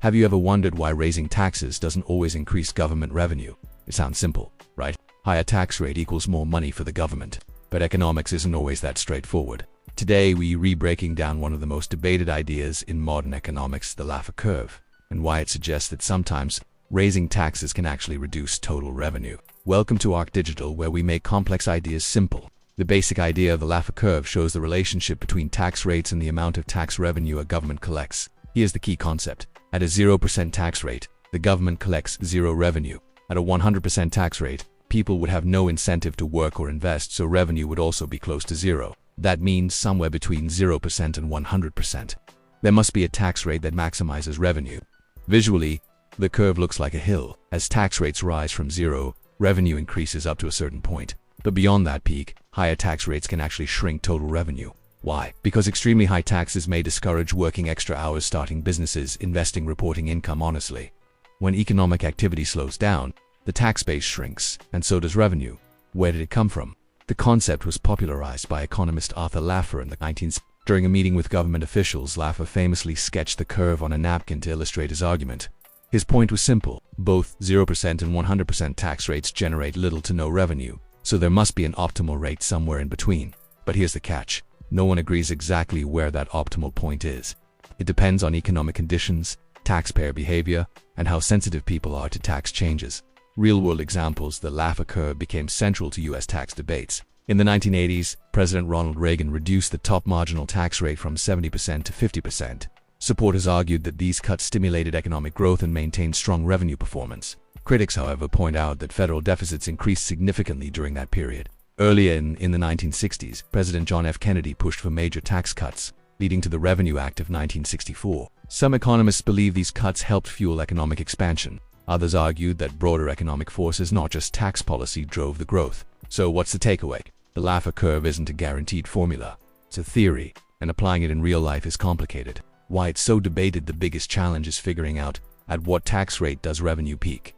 Have you ever wondered why raising taxes doesn't always increase government revenue? It sounds simple, right? Higher tax rate equals more money for the government. But economics isn't always that straightforward. Today we're breaking down one of the most debated ideas in modern economics, the Laffer curve, and why it suggests that sometimes raising taxes can actually reduce total revenue. Welcome to Arc Digital, where we make complex ideas simple. The basic idea of the Laffer curve shows the relationship between tax rates and the amount of tax revenue a government collects. Here's the key concept. At a 0% tax rate, the government collects zero revenue. At a 100% tax rate, people would have no incentive to work or invest, so revenue would also be close to zero. That means somewhere between 0% and 100%. There must be a tax rate that maximizes revenue. Visually, the curve looks like a hill. As tax rates rise from zero, revenue increases up to a certain point. But beyond that peak, higher tax rates can actually shrink total revenue. Why? Because extremely high taxes may discourage working extra hours, starting businesses, investing, reporting income honestly. When economic activity slows down, the tax base shrinks, and so does revenue. Where did it come from? The concept was popularized by economist Arthur Laffer in the 19th. During a meeting with government officials, Laffer famously sketched the curve on a napkin to illustrate his argument. His point was simple. Both 0% and 100% tax rates generate little to no revenue, so there must be an optimal rate somewhere in between. But here's the catch. No one agrees exactly where that optimal point is. It depends on economic conditions, taxpayer behavior, and how sensitive people are to tax changes. Real-world examples, the Laffer curve became central to U.S. tax debates. In the 1980s, President Ronald Reagan reduced the top marginal tax rate from 70% to 50%. Supporters argued that these cuts stimulated economic growth and maintained strong revenue performance. Critics, however, point out that federal deficits increased significantly during that period. Earlier in the 1960s, President John F. Kennedy pushed for major tax cuts, leading to the Revenue Act of 1964. Some economists believe these cuts helped fuel economic expansion. Others argued that broader economic forces, not just tax policy, drove the growth. So what's the takeaway? The Laffer curve isn't a guaranteed formula. It's a theory, and applying it in real life is complicated. Why it's so debated, the biggest challenge is figuring out at what tax rate does revenue peak.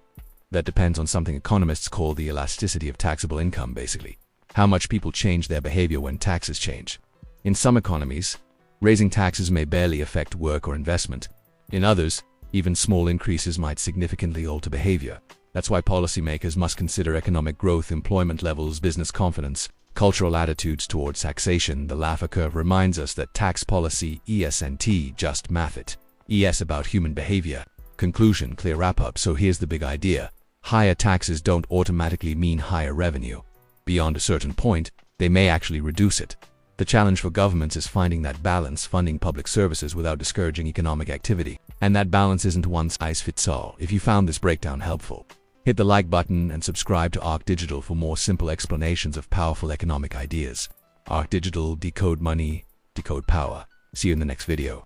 That depends on something economists call the elasticity of taxable income, basically. How much people change their behavior when taxes change. In some economies, raising taxes may barely affect work or investment. In others, even small increases might significantly alter behavior. That's why policymakers must consider economic growth, employment levels, business confidence, cultural attitudes towards taxation. The Laffer curve reminds us that tax policy isn't just math. It is about human behavior. Conclusion, clear wrap-up. So here's the big idea. Higher taxes don't automatically mean higher revenue. Beyond a certain point, they may actually reduce it. The challenge for governments is finding that balance, funding public services without discouraging economic activity. And that balance isn't one size fits all. If you found this breakdown helpful, hit the like button and subscribe to Arc Digital for more simple explanations of powerful economic ideas. Arc Digital, decode money, decode power. See you in the next video.